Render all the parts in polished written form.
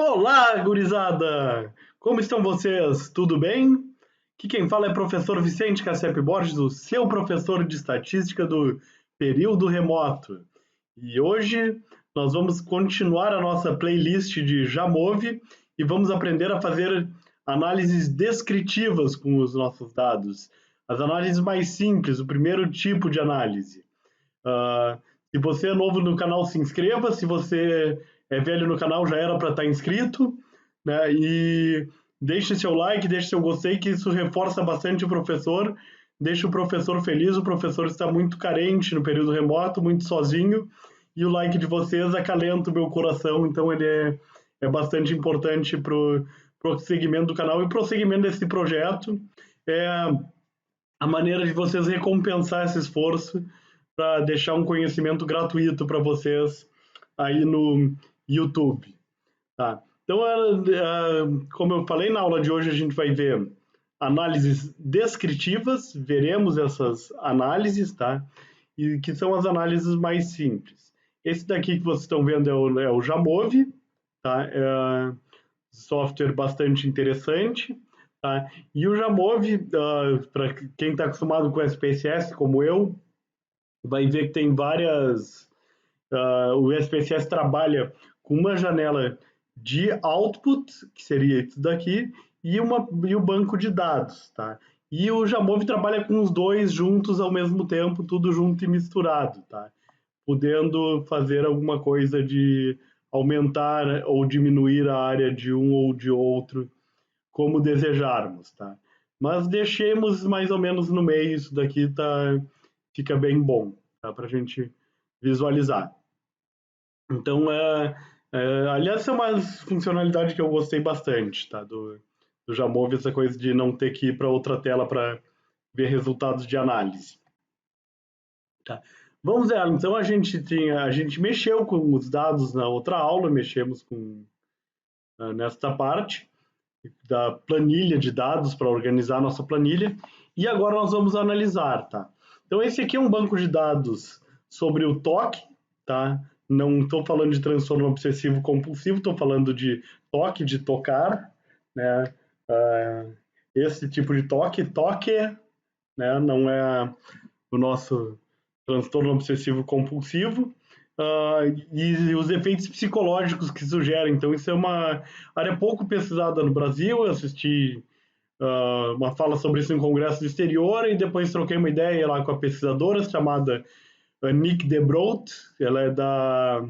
Olá, gurizada! Como estão vocês? Tudo bem? Aqui quem fala é professor Vicente Cassep Borges, o seu professor de estatística do período remoto. E hoje nós vamos continuar a nossa playlist de Jamove e vamos aprender a fazer análises descritivas com os nossos dados. As análises mais simples, o primeiro tipo de análise. Se você é novo no canal, se inscreva. Se você é velho no canal, já era para estar inscrito, né? E deixe seu like, deixe seu gostei, que isso reforça bastante o professor, deixa o professor feliz. O professor está muito carente no período remoto, muito sozinho, e o like de vocês acalenta o meu coração, então ele é bastante importante para o prosseguimento do canal e prosseguimento desse projeto. É a maneira de vocês recompensar esse esforço para deixar um conhecimento gratuito para vocês aí no YouTube. Tá? Então, como eu falei, na aula de hoje a gente vai ver análises descritivas, veremos essas análises, tá? E que são as análises mais simples. Esse daqui que vocês estão vendo é o Jamove, tá? É software bastante interessante. Tá? E o Jamove, para quem está acostumado com SPSS, como eu, vai ver que tem várias. O SPSS trabalha com uma janela de output, que seria isso daqui, e o banco de dados. Tá? E o Jamove trabalha com os dois juntos ao mesmo tempo, tudo junto e misturado, tá? Podendo fazer alguma coisa de aumentar ou diminuir a área de um ou de outro, como desejarmos, tá? Mas deixemos mais ou menos no meio, isso daqui fica bem bom, tá? Para a gente visualizar. Então, aliás, essa é uma funcionalidade que eu gostei bastante, tá? Do Jamove, essa coisa de não ter que ir para outra tela para ver resultados de análise. Tá? Vamos ver, então a gente mexeu com os dados na outra aula, mexemos com nesta parte da planilha de dados para organizar a nossa planilha. E agora nós vamos analisar, tá? Então esse aqui é um banco de dados sobre o toque, tá? Não estou falando de transtorno obsessivo compulsivo, estou falando de toque, de tocar, né? Esse tipo de toque, né? Não é o nosso transtorno obsessivo compulsivo. E os efeitos psicológicos que sugerem. Então, isso é uma área pouco pesquisada no Brasil. Eu assisti uma fala sobre isso em um congresso do exterior e depois troquei uma ideia lá com a pesquisadora chamada Nick Debroat. Ela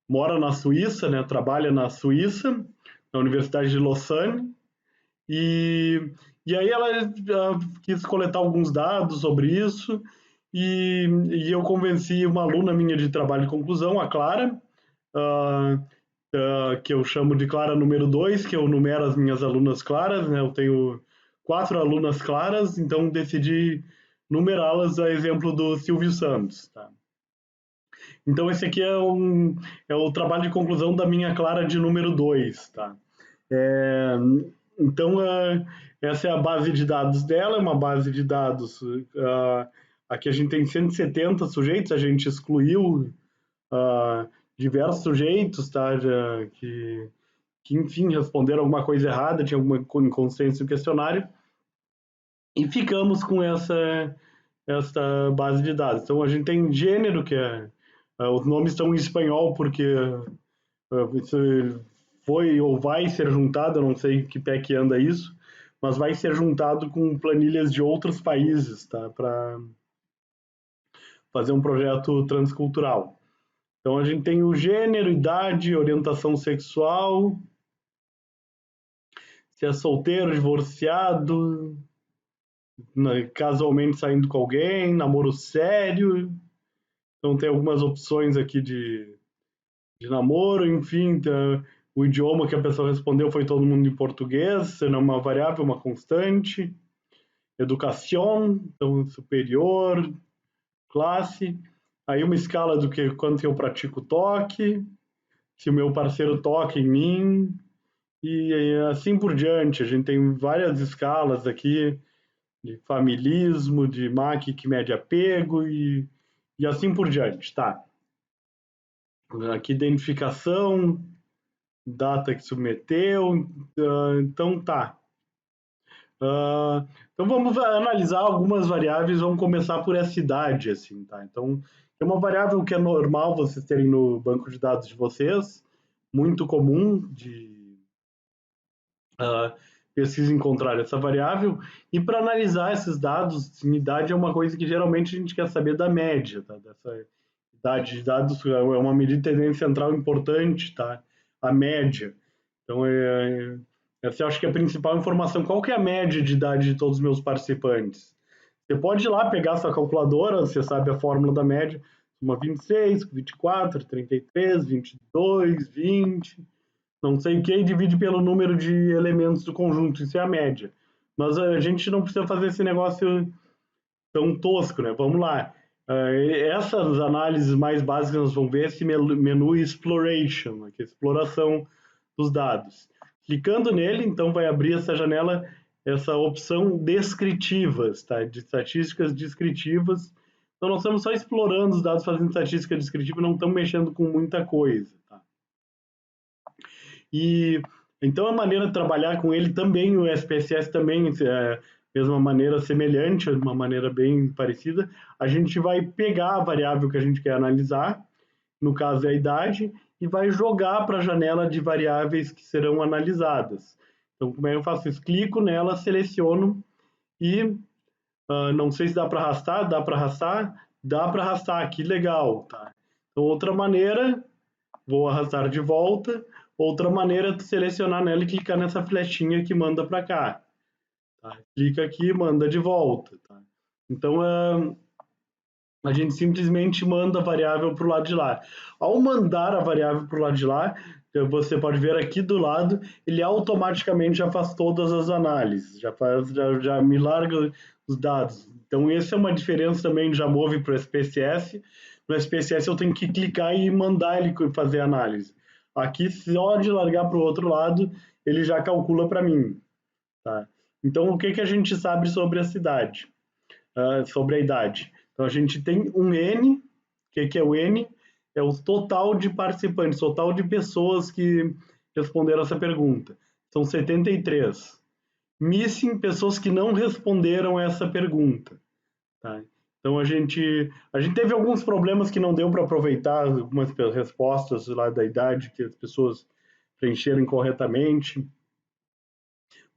mora na Suíça, né? Trabalha na Suíça, na Universidade de Lausanne. E, e aí ela quis coletar alguns dados sobre isso e eu convenci uma aluna minha de trabalho de conclusão, a Clara, uh, que eu chamo de Clara número 2, que eu numero as minhas alunas claras, né? Eu tenho 4 alunas claras, então decidi numerá-las a exemplo do Silvio Santos. Tá? Então esse aqui é o trabalho de conclusão da minha Clara de número 2. Tá? É, então, essa é a base de dados dela, é uma base de dados. Aqui a gente tem 170 sujeitos, a gente excluiu diversos sujeitos, tá, que, enfim, responderam alguma coisa errada, tinha alguma inconsistência no questionário, e ficamos com essa base de dados. Então, a gente tem gênero, que os nomes estão em espanhol, porque isso foi ou vai ser juntado, eu não sei que pé que anda isso, mas vai ser juntado com planilhas de outros países, tá? Para fazer um projeto transcultural. Então a gente tem o gênero, idade, orientação sexual, se é solteiro, divorciado, casualmente saindo com alguém, namoro sério. Então tem algumas opções aqui de namoro, enfim, então, o idioma que a pessoa respondeu foi todo mundo em português, sendo uma variável, uma constante. Educação, então superior, classe. Aí uma escala do que quanto eu pratico toque, se o meu parceiro toca em mim, e assim por diante. A gente tem várias escalas aqui de familismo, de MAC que mede apego e assim por diante, tá? Aqui identificação, data que submeteu, então tá. Então vamos analisar algumas variáveis, vamos começar por essa idade, assim, tá? Então, é uma variável que é normal vocês terem no banco de dados de vocês, muito comum de pesquisa encontrar essa variável, e para analisar esses dados, idade é uma coisa que geralmente a gente quer saber da média, tá? Dessa idade de dados é uma medida de tendência central importante, tá? A média. Então, essa eu acho que é a principal informação. Qual que é a média de idade de todos os meus participantes? Você pode ir lá pegar sua calculadora, você sabe a fórmula da média, uma 26, 24, 33, 22, 20, não sei o que, e divide pelo número de elementos do conjunto, isso é a média. Mas a gente não precisa fazer esse negócio tão tosco, né? Vamos lá. Essas análises mais básicas nós vamos ver esse menu Exploration, que é a exploração dos dados. Clicando nele, então vai abrir essa janela, essa opção descritivas, tá? De estatísticas descritivas. Então nós estamos só explorando os dados, fazendo estatística descritiva, não estamos mexendo com muita coisa, tá? E então a maneira de trabalhar com ele também, o SPSS também é mesma maneira semelhante, de uma maneira bem parecida. A gente vai pegar a variável que a gente quer analisar, no caso é a idade, e vai jogar para a janela de variáveis que serão analisadas. Então, como é que eu faço isso? Clico nela, seleciono e não sei se dá para arrastar, dá para arrastar, que legal, tá? Então, outra maneira, vou arrastar de volta, outra maneira é selecionar nela e clicar nessa flechinha que manda para cá. Tá? Clica aqui e manda de volta. Tá? Então, a gente simplesmente manda a variável para o lado de lá. Ao mandar a variável para o lado de lá, você pode ver aqui do lado, ele automaticamente já faz todas as análises, já me larga os dados. Então, essa é uma diferença também, já move para o SPSS. No SPSS eu tenho que clicar e mandar ele fazer a análise. Aqui, só de largar para o outro lado, ele já calcula para mim. Tá? Então, o que a gente sabe sobre a cidade? Sobre a idade? Então, a gente tem um N, o que é o N? É o total de participantes, total de pessoas que responderam essa pergunta. São 73. Missing, pessoas que não responderam essa pergunta. Tá? Então, a gente teve alguns problemas que não deu para aproveitar algumas respostas lá da idade que as pessoas preencheram incorretamente.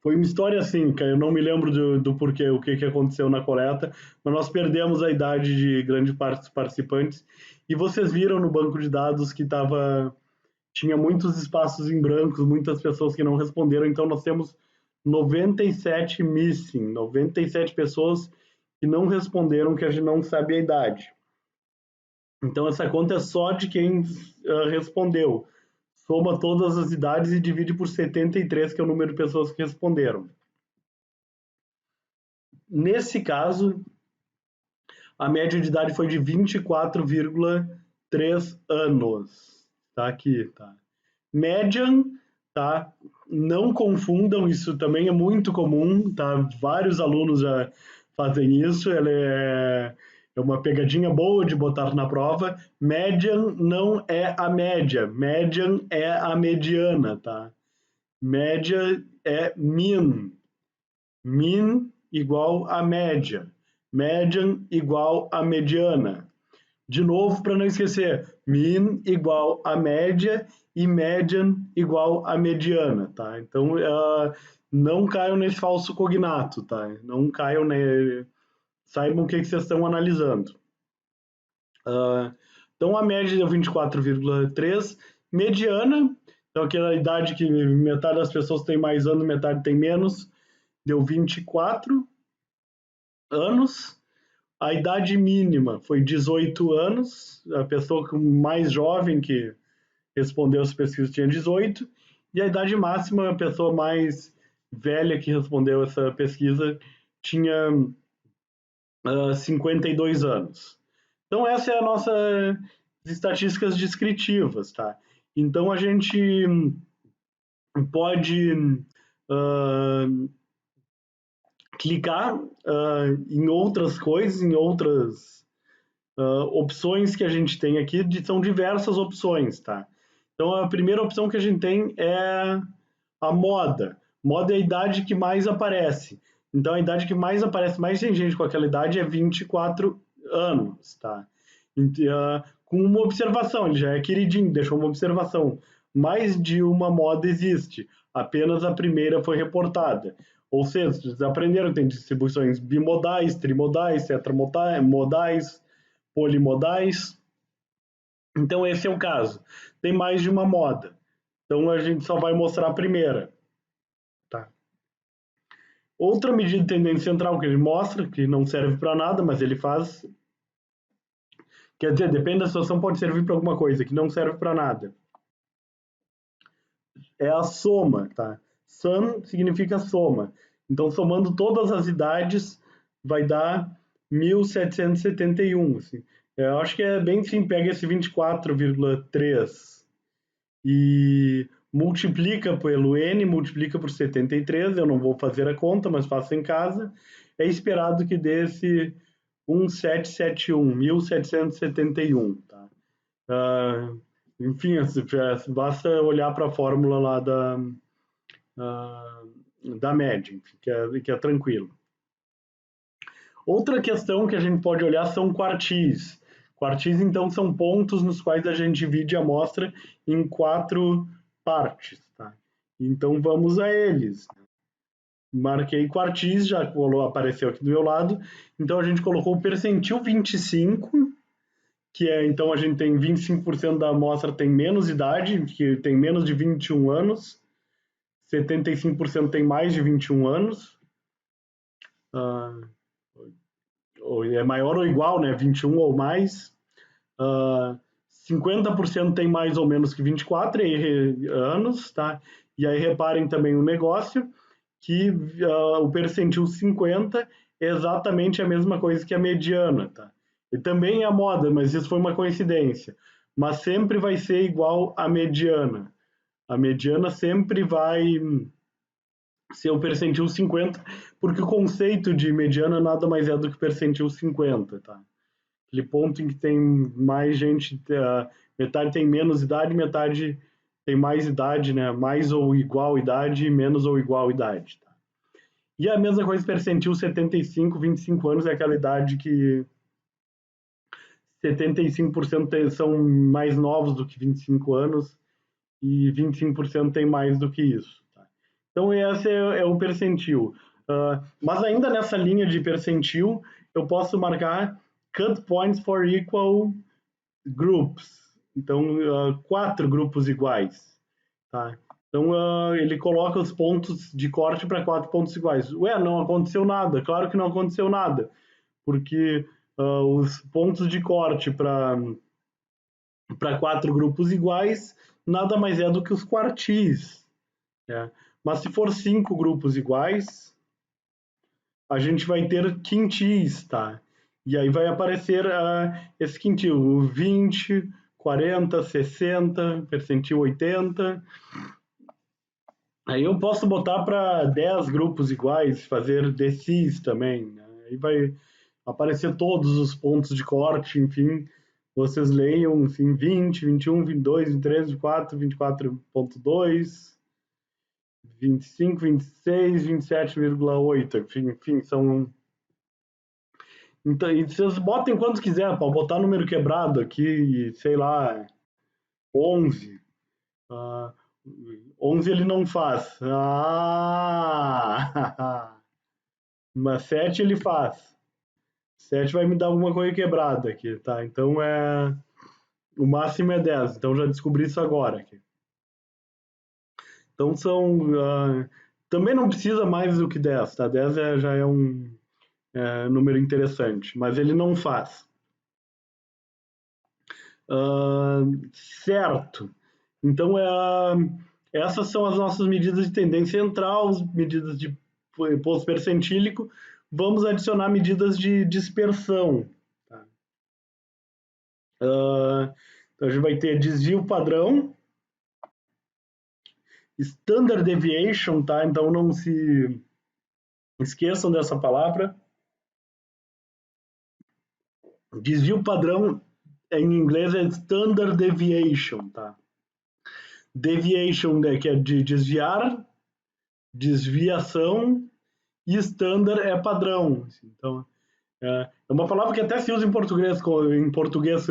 Foi uma história assim, cara. Eu não me lembro do porquê, o que aconteceu na coleta, mas nós perdemos a idade de grande parte dos participantes. E vocês viram no banco de dados que tinha muitos espaços em brancos, muitas pessoas que não responderam. Então nós temos 97 missing, 97 pessoas que não responderam, que a gente não sabe a idade. Então essa conta é só de quem respondeu. Soma todas as idades e divide por 73, que é o número de pessoas que responderam. Nesse caso, a média de idade foi de 24,3 anos. Tá aqui, tá? Median, tá? Não confundam, isso também é muito comum, tá? Vários alunos já fazem isso, ela é uma pegadinha boa de botar na prova. Median não é a média, median é a mediana, tá? Média é mean. Mean igual a média. Median igual a mediana. De novo, para não esquecer, mean igual a média e median igual a mediana, tá? Então, não caiam nesse falso cognato, tá? Não caiam nele. Saibam o que vocês estão analisando. Então, a média deu 24,3. Mediana, então aquela idade que metade das pessoas tem mais anos, metade tem menos, deu 24 anos. A idade mínima foi 18 anos, a pessoa mais jovem que respondeu as pesquisas tinha 18, e a idade máxima, a pessoa mais velha que respondeu essa pesquisa tinha 52 anos. Então, essa é a nossa estatísticas descritivas, tá? Então, a gente pode clicar em outras coisas, em outras opções que a gente tem aqui, são diversas opções, tá? Então, a primeira opção que a gente tem é a moda. Moda é a idade que mais aparece. Então, a idade que mais aparece, mais tem gente com aquela idade é 24 anos, tá? Com uma observação, ele já é queridinho, deixou uma observação. Mais de uma moda existe, apenas a primeira foi reportada. Ou seja, vocês aprenderam, tem distribuições bimodais, trimodais, tetramodais, polimodais. Então, esse é o caso. Tem mais de uma moda. Então, a gente só vai mostrar a primeira. Tá? Outra medida de tendência central que ele mostra, que não serve para nada, mas ele faz. Quer dizer, depende da situação, pode servir para alguma coisa, que não serve para nada. É a soma, tá? Sum significa soma. Então, somando todas as idades, vai dar 1771. Assim. Eu acho que é bem sim, pega esse 24,3 e multiplica pelo n, multiplica por 73, eu não vou fazer a conta, mas faço em casa, é esperado que dê esse 1771. Tá? Enfim, basta olhar para a fórmula lá da média, enfim, que é tranquilo. Outra questão que a gente pode olhar são quartis. Quartis, então, são pontos nos quais a gente divide a amostra em 4 partes. Tá? Então, vamos a eles. Marquei quartis, já apareceu aqui do meu lado. Então, a gente colocou o percentil 25, que é, então, a gente tem 25% da amostra tem menos idade, que tem menos de 21 anos. 75% tem mais de 21 anos. É maior ou igual, né? 21 ou mais. 50% tem mais ou menos que 24 anos, tá? E aí reparem também o negócio, que o percentil 50 é exatamente a mesma coisa que a mediana, tá? E também é a moda, mas isso foi uma coincidência. Mas sempre vai ser igual à mediana. A mediana sempre vai ser o percentil 50, porque o conceito de mediana nada mais é do que percentil 50, tá? Aquele ponto em que tem mais gente, metade tem menos idade, metade tem mais idade, né? Mais ou igual idade, menos ou igual idade. Tá? E a mesma coisa percentil 75, 25 anos é aquela idade que 75% são mais novos do que 25 anos e 25% tem mais do que isso. Tá? Então esse é o percentil. Mas ainda nessa linha de percentil, eu posso marcar cut points for equal groups. Então, 4 grupos iguais. Tá? Então, ele coloca os pontos de corte para 4 pontos iguais. Ué, não aconteceu nada. Claro que não aconteceu nada. Porque os pontos de corte para 4 grupos iguais nada mais é do que os quartis. Né? Mas se for 5 grupos iguais, a gente vai ter quintis, tá? E aí vai aparecer esse quintil, o 20, 40, 60, percentil 80. Aí eu posso botar para 10 grupos iguais, fazer decis também. Né? Aí vai aparecer todos os pontos de corte, enfim. Vocês leiam, enfim, 20, 21, 22, 23, 24, 24.2, 25, 26, 27,8. Enfim, são. Então, e vocês botem quantos quiser, pode botar número quebrado aqui, sei lá, 11. Ah, 11 ele não faz. Mas 7 ele faz. 7 vai me dar alguma coisa quebrada aqui, tá? Então o máximo é 10. Então já descobri isso agora aqui. Então são também não precisa mais do que 10, tá? 10 já é um número interessante, mas ele não faz. Certo. Então, essas são as nossas medidas de tendência central, medidas de posto percentílico. Vamos adicionar medidas de dispersão. Tá? Então, a gente vai ter desvio padrão, standard deviation, tá? Então, não se esqueçam dessa palavra. Desvio padrão, em inglês, é standard deviation, tá? deviation, né, que é de desviar, desviação, e standard é padrão. Então, é uma palavra que até se usa em português.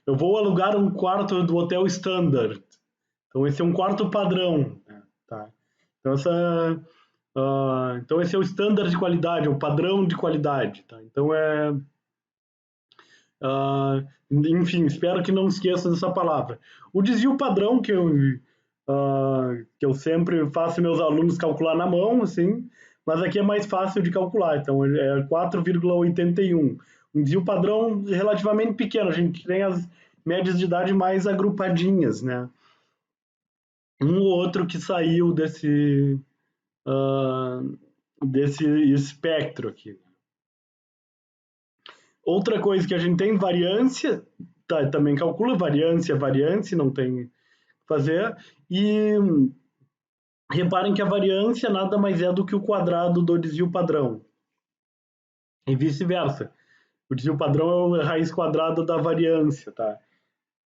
Eu vou alugar um quarto do hotel standard. Então, esse é um quarto padrão. Tá? Então, então, esse é o standard de qualidade, o padrão de qualidade. Tá? Então, enfim, espero que não esqueça dessa palavra. O desvio padrão, que eu sempre faço meus alunos calcular na mão, assim, mas aqui é mais fácil de calcular, então é 4,81. Um desvio padrão relativamente pequeno, a gente tem as médias de idade mais agrupadinhas, né? Um ou outro que saiu desse espectro aqui. Outra coisa que a gente tem, variância, também calcula variância, não tem o que fazer. E reparem que a variância nada mais é do que o quadrado do desvio padrão. E vice-versa. O desvio padrão é a raiz quadrada da variância, tá?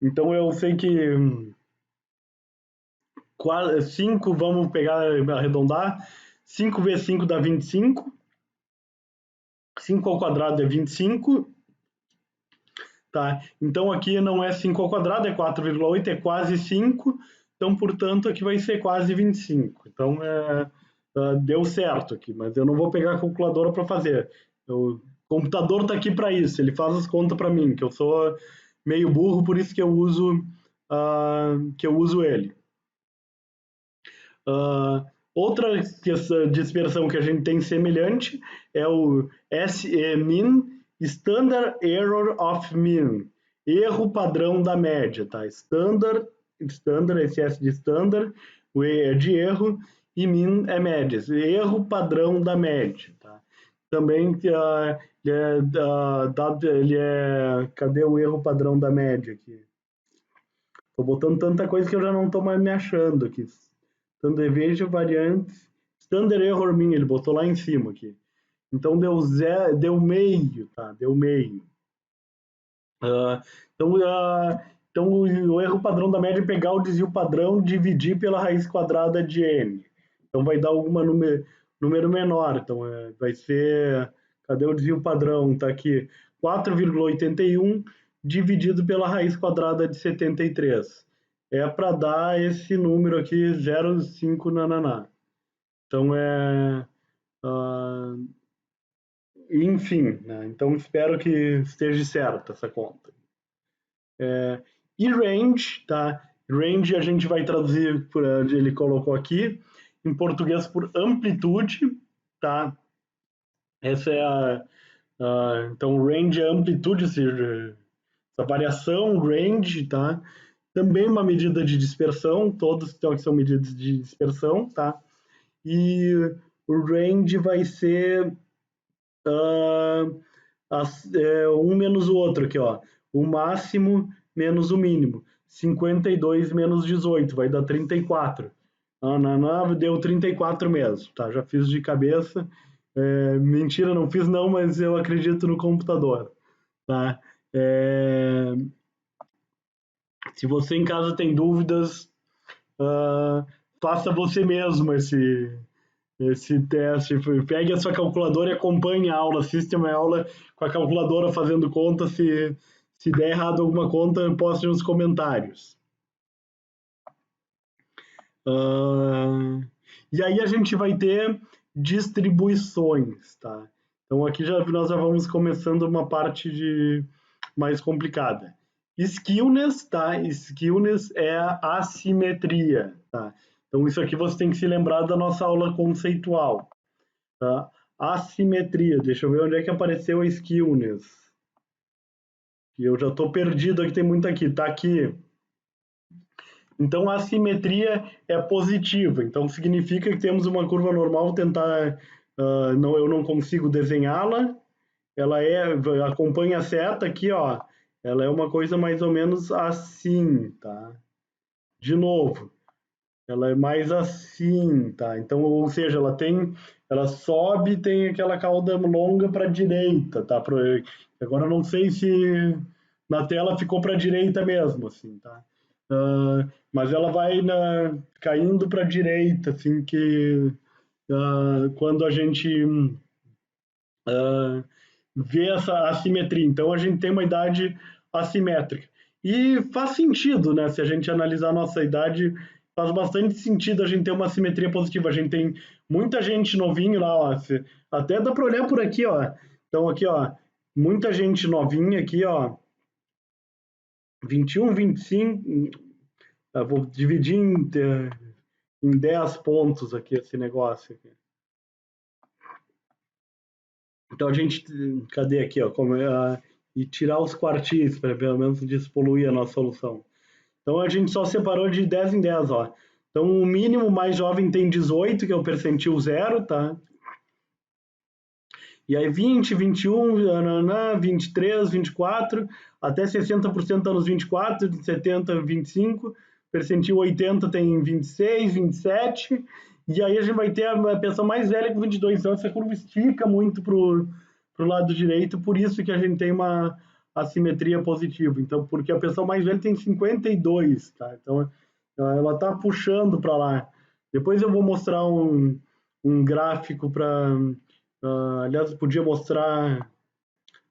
Então eu sei que 5, vamos pegar, arredondar, 5 vezes 5 dá 25. 5 ao quadrado é 25. Tá? Então aqui não é 5 ao quadrado, é 4,8, é quase 5. Então, portanto, aqui vai ser quase 25. Então, deu certo aqui, mas eu não vou pegar a calculadora para fazer. O computador está aqui para isso, ele faz as contas para mim, que eu sou meio burro, por isso que eu uso ele. Outra dispersão que a gente tem semelhante é o SEMIN, Standard Error of Mean, erro padrão da média, tá? Standard, esse S de standard, o E é de erro, e mean é média, erro padrão da média, tá? Também cadê o erro padrão da média aqui? Tô botando tanta coisa que eu já não tô mais me achando aqui. Standard Deviation, variantes, Standard Error Mean, ele botou lá em cima aqui. Então deu meio, tá? Deu meio. Então o erro padrão da média é pegar o desvio padrão, dividir pela raiz quadrada de n. Então vai dar algum número menor. Então vai ser, cadê o desvio padrão? Tá aqui, 4,81 dividido pela raiz quadrada de 73. É para dar esse número aqui, 0,5 nananá. Então enfim, né? Então espero que esteja certa essa conta. E range, tá? Range a gente vai traduzir, ele colocou aqui, em português por amplitude, tá? Essa é então range é amplitude, ou seja, essa variação, range, tá? Também uma medida de dispersão, todos que são medidas de dispersão, tá? E o range vai ser um menos o outro aqui, ó. O máximo menos o mínimo. 52 menos 18, vai dar 34. Deu 34 mesmo, tá? Já fiz de cabeça. Mentira, não fiz não, mas eu acredito no computador, tá? Se você em casa tem dúvidas, faça você mesmo esse teste. Pegue a sua calculadora e acompanhe a aula, assista a aula com a calculadora fazendo conta. Se der errado alguma conta, poste nos comentários. E aí a gente vai ter distribuições, tá? Então aqui nós já vamos começando uma parte mais complicada. Skewness, tá? Skewness é a assimetria, tá? Então isso aqui você tem que se lembrar da nossa aula conceitual, tá? Assimetria, deixa eu ver onde é que apareceu a skewness. E eu já estou perdido aqui, tem muito aqui, tá aqui. Então a assimetria é positiva, então significa que temos uma curva normal, eu não consigo desenhá-la, ela acompanha a seta aqui, ó, ela é uma coisa mais ou menos assim, tá? De novo, ela é mais assim, tá? Então, ou seja, ela sobe e tem aquela cauda longa para a direita, tá? Agora eu não sei se na tela ficou para a direita mesmo, assim, tá? mas ela vai caindo para a direita, assim, que quando a gente vê essa assimetria. Então, a gente tem uma idade assimétrica. E faz sentido, né? Se a gente analisar a nossa idade, faz bastante sentido a gente ter uma assimetria positiva. A gente tem muita gente novinho lá, ó, até dá para olhar por aqui, ó. Então, aqui, ó, muita gente novinha aqui, ó, 21, 25, eu vou dividir em 10 pontos aqui esse negócio aqui. Então a gente, cadê aqui, ó, e tirar os quartis para pelo menos despoluir a nossa solução. Então a gente só separou de 10 em 10, ó. Então o mínimo mais jovem tem 18, que é o percentil 0, tá? E aí 20, 21, 23, 24, até 60% está nos 24, de 70, 25, percentil 80 tem 26, 27, e aí a gente vai ter a pessoa mais velha com 22, então essa curva estica muito pro lado direito, por isso que a gente tem uma assimetria positiva. Então, porque a pessoa mais velha tem 52, tá? Então ela está puxando para lá. Depois eu vou mostrar um gráfico para aliás, podia mostrar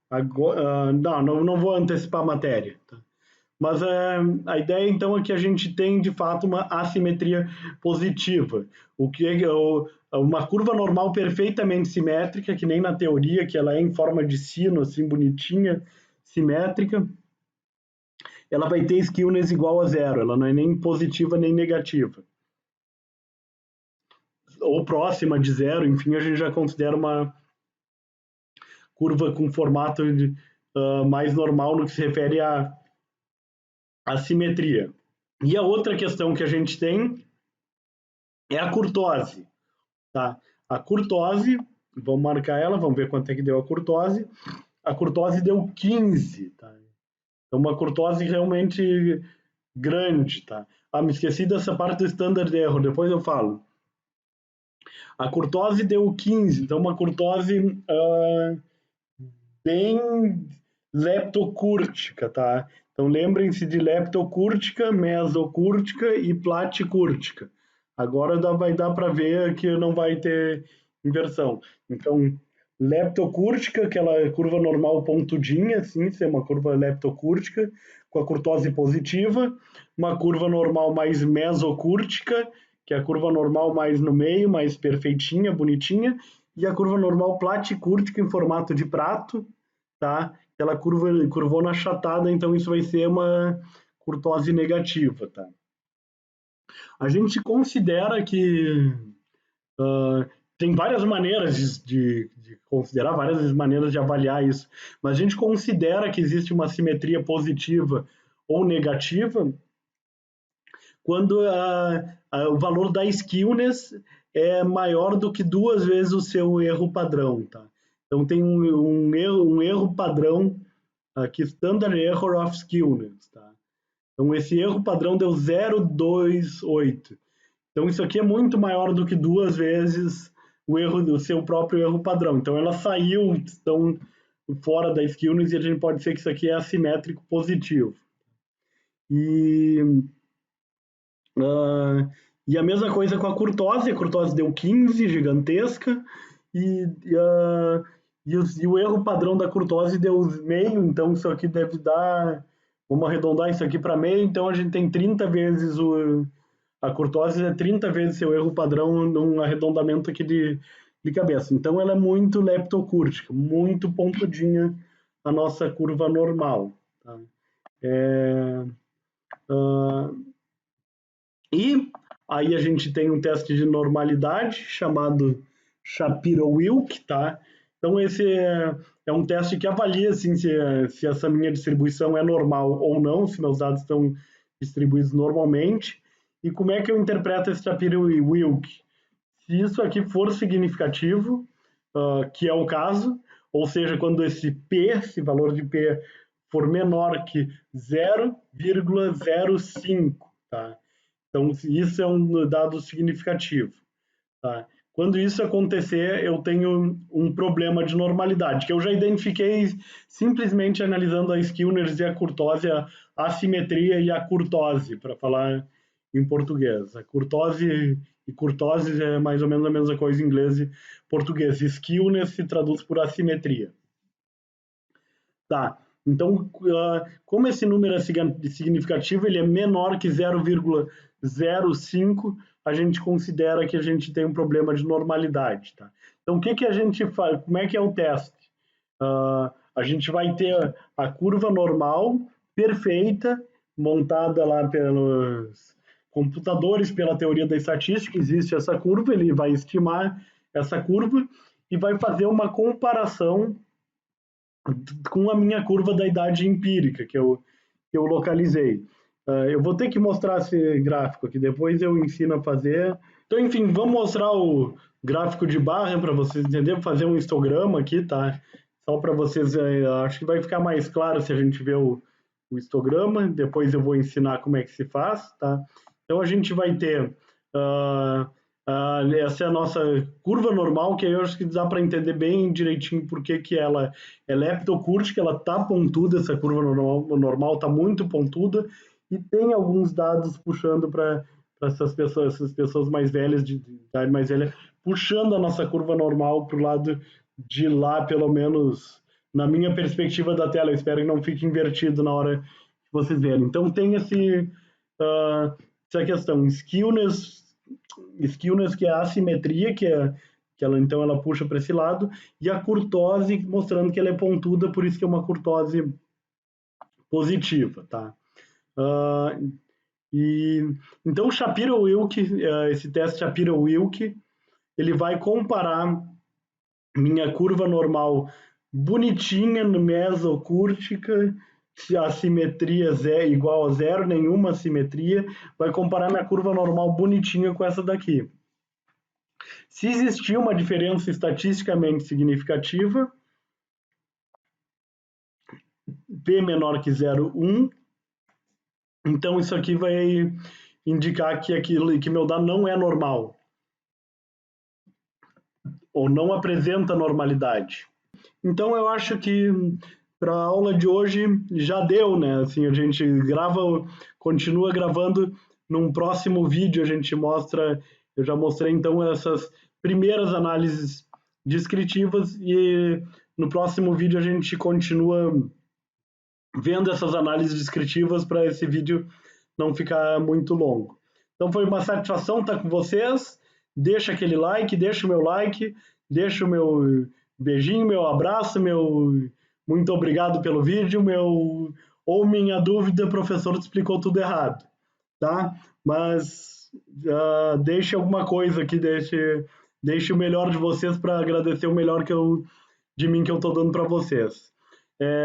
agora. Não vou antecipar a matéria. Tá? Mas a ideia então é que a gente tem de fato uma assimetria positiva. O que é uma curva normal perfeitamente simétrica, que nem na teoria, que ela é em forma de sino, assim, bonitinha, simétrica. Ela vai ter skewness igual a 0, ela não é nem positiva nem negativa. Ou próxima de 0, enfim, a gente já considera uma curva com formato mais normal no que se refere à assimetria. E a outra questão que a gente tem é a curtose. Tá? A curtose, vamos marcar ela, vamos ver quanto é que deu a curtose. A curtose deu 15. Tá? Então, uma curtose realmente grande. Tá? Me esqueci dessa parte do standard error, depois eu falo. A curtose deu 15, então uma curtose bem leptocúrtica, tá? Então lembrem-se de leptocúrtica, mesocúrtica e platicúrtica. Agora vai dar para ver que não vai ter inversão. Então, leptocúrtica, aquela curva normal pontudinha, assim, isso é uma curva leptocúrtica, com a curtose positiva, uma curva normal mais mesocúrtica, que é a curva normal mais no meio, mais perfeitinha, bonitinha, e a curva normal platicúrtica em formato de prato, tá? Aquela curvona achatada, então isso vai ser uma curtose negativa, tá? A gente considera que tem várias maneiras de considerar, várias maneiras de avaliar isso, mas a gente considera que existe uma simetria positiva ou negativa quando o valor da skewness é maior do que 2 vezes o seu erro padrão, tá? Então tem um erro padrão aqui, standard error of skewness, tá? Então esse erro padrão deu 0,28. Então isso aqui é muito maior do que 2 vezes o seu próprio erro padrão. Então ela saiu então, fora da skewness e a gente pode dizer que isso aqui é assimétrico positivo. E a mesma coisa com a curtose deu 15, gigantesca, e o erro padrão da curtose deu meio, então isso aqui deve dar, vamos arredondar isso aqui para meio, então a gente tem 30 vezes a curtose é 30 vezes seu erro padrão num arredondamento aqui de cabeça. Então ela é muito leptocúrtica, muito pontudinha a nossa curva normal. Tá? E aí a gente tem um teste de normalidade chamado Shapiro-Wilk, tá? Então esse é um teste que avalia assim, se essa minha distribuição é normal ou não, se meus dados estão distribuídos normalmente. E como é que eu interpreto esse Shapiro-Wilk? Se isso aqui for significativo, que é o caso, ou seja, quando esse valor de P for menor que 0,05, tá? Então, isso é um dado significativo. Tá? Quando isso acontecer, eu tenho um problema de normalidade, que eu já identifiquei simplesmente analisando a skewness e a curtose assimetria e a curtose, para falar em português. A curtose e curtose é mais ou menos a mesma coisa em inglês e português. Skewness se traduz por assimetria. Tá, então, como esse número é significativo, ele é menor que 0,05, a gente considera que a gente tem um problema de normalidade. Tá? Então, o que, que a gente faz? Como é que é o teste? A gente vai ter a curva normal, perfeita, montada lá pelos computadores, pela teoria da estatística, existe essa curva, ele vai estimar essa curva e vai fazer uma comparação com a minha curva da idade empírica que eu localizei. Eu vou ter que mostrar esse gráfico aqui, depois eu ensino a fazer. Então, enfim, vamos mostrar o gráfico de barra para vocês entenderem, vou fazer um histograma aqui, tá? Só para vocês, acho que vai ficar mais claro se a gente ver o histograma, depois eu vou ensinar como é que se faz, tá? Então, a gente vai ter essa é a nossa curva normal, que eu acho que dá para entender bem direitinho por que ela é leptocúrtica, ela tá pontuda, essa curva normal tá muito pontuda, e tem alguns dados puxando para essas pessoas mais velhas, de idade mais velha, puxando a nossa curva normal para o lado de lá, pelo menos na minha perspectiva da tela. Eu espero que não fique invertido na hora que vocês verem. Então tem essa questão, skewness, que é a assimetria, que ela então ela puxa para esse lado, e a curtose mostrando que ela é pontuda, por isso que é uma curtose positiva, tá? Então o Shapiro-Wilk, esse teste Shapiro-Wilk, ele vai comparar minha curva normal bonitinha, mesocúrtica, se a simetria é igual a zero, nenhuma simetria, vai comparar minha curva normal bonitinha com essa daqui. Se existir uma diferença estatisticamente significativa, P menor que 0,1, então isso aqui vai indicar que meu dado não é normal, ou não apresenta normalidade. Então eu acho que para a aula de hoje já deu, né? Assim, a gente continua gravando. Num próximo vídeo a gente mostra, eu já mostrei então essas primeiras análises descritivas, e no próximo vídeo a gente continua vendo essas análises descritivas para esse vídeo não ficar muito longo. Então foi uma satisfação estar com vocês. Deixa aquele like, deixa o meu like, deixa o meu beijinho, meu abraço, muito obrigado pelo vídeo, ou minha dúvida, professor explicou tudo errado, tá? Mas deixe alguma coisa aqui, deixe o melhor de vocês para agradecer o melhor de mim que eu estou dando para vocês.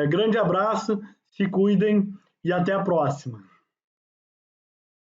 Grande abraço, se cuidem e até a próxima.